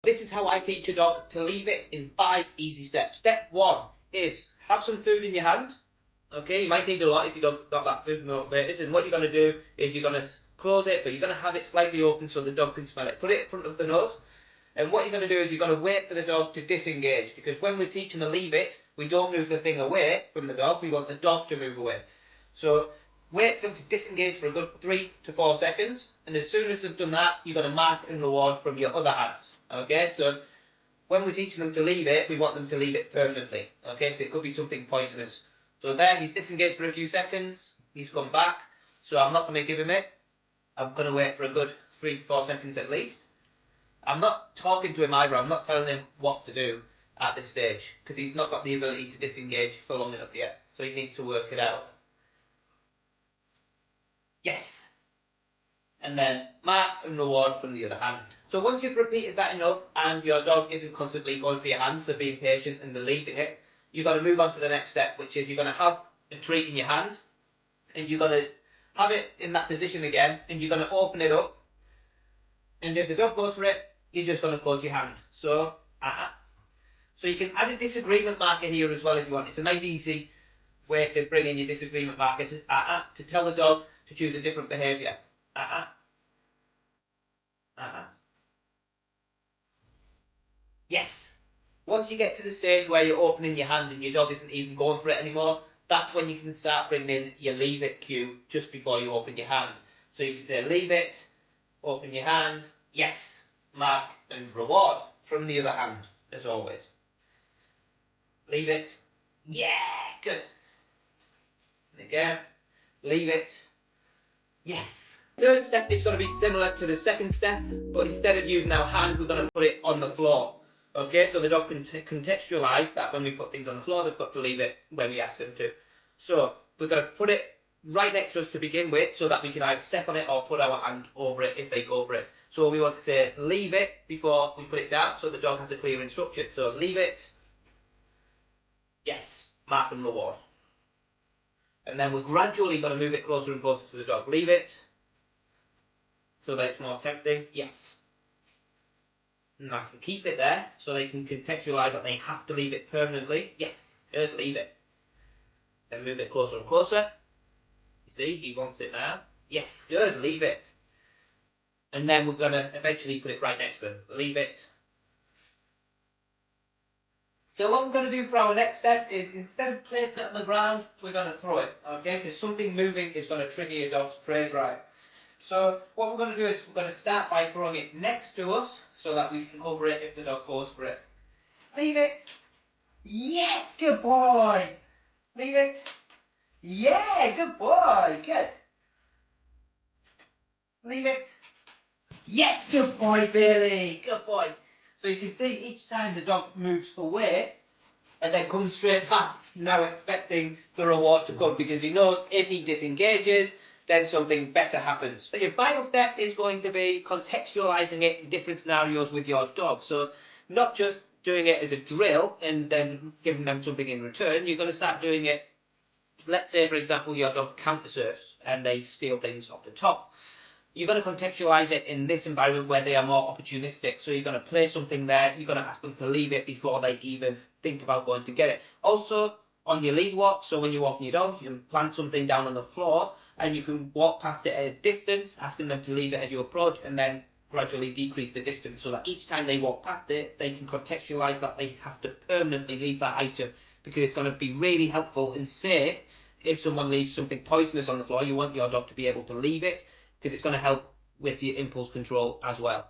This is how I teach a dog to leave it in 5 easy steps. Step 1 is have some food in your hand. Okay, you might need a lot if your dog's got that food motivated. And what you're going to do is you're going to close it, but you're going to have it slightly open so the dog can smell it. Put it in front of the nose. And what you're going to do is you're going to wait for the dog to disengage. Because when we're teaching to leave it, we don't move the thing away from the dog. We want the dog to move away. So wait for them to disengage for a good 3 to 4 seconds. And as soon as they've done that, you're going to mark and reward from your other hand. Okay, so when we're teaching them to leave it, we want them to leave it permanently. Okay, because it could be something poisonous. So there, he's disengaged for a few seconds. He's come back. So I'm not going to give him it. I'm going to wait for a good 3 to 4 seconds at least. I'm not talking to him either. I'm not telling him what to do at this stage. Because he's not got the ability to disengage for long enough yet. So he needs to work it out. Yes. And then mark and reward from the other hand. So once you've repeated that enough and your dog isn't constantly going for your hand, they're being patient and they're leaving it, you've got to move on to the next step, which is you're going to have a treat in your hand and you're going to have it in that position again and you're going to open it up, and if the dog goes for it, you're just going to close your hand. So you can add a disagreement marker here as well if you want. It's a nice easy way to bring in your disagreement marker to tell the dog to choose a different behaviour. Yes. Once you get to the stage where you're opening your hand and your dog isn't even going for it anymore, that's when you can start bringing in your leave it cue just before you open your hand. So you can say leave it, open your hand, yes, mark and reward from the other hand, as always. Leave it, yeah, good. And again, leave it, yes. Third step is going to be similar to the second step, but instead of using our hand, we're going to put it on the floor. Okay, so the dog can contextualise that when we put things on the floor, they've got to leave it when we ask them to. So we're going to put it right next to us to begin with, so that we can either step on it or put our hand over it if they go for it. So we want to say leave it before we put it down, so the dog has a clear instruction. So leave it, yes, mark and reward. And then we're gradually going to move it closer and closer to the dog. Leave it, so that it's more tempting, yes. And I can keep it there, so they can contextualise that they have to leave it permanently. Yes, good, leave it. Then move it closer and closer. You see, he wants it now. Yes, good, leave it. And then we're going to eventually put it right next to them. Leave it. So what we're going to do for our next step is, instead of placing it on the ground, we're going to throw it. Okay, because something moving is going to trigger your dog's prey drive. So what we're going to do is we're going to start by throwing it next to us, so that we can cover it if the dog goes for it. Leave it. Yes, good boy. Leave it. Yeah, good boy. Good. Leave it. Yes, good boy, Billy. Good boy. So you can see each time the dog moves away and then comes straight back, now expecting the reward to come, because he knows if he disengages, then something better happens. So your final step is going to be contextualising it in different scenarios with your dog. So not just doing it as a drill and then giving them something in return. You're going to start doing it, let's say for example your dog counter-surfs and they steal things off the top. You're going to contextualise it in this environment where they are more opportunistic. So you're going to place something there, you're going to ask them to leave it before they even think about going to get it. Also, on your lead walk, so when you're walking your dog, you can plant something down on the floor and you can walk past it at a distance, asking them to leave it as you approach, and then gradually decrease the distance so that each time they walk past it, they can contextualise that they have to permanently leave that item, because it's going to be really helpful and safe. If someone leaves something poisonous on the floor, you want your dog to be able to leave it, because it's going to help with your impulse control as well.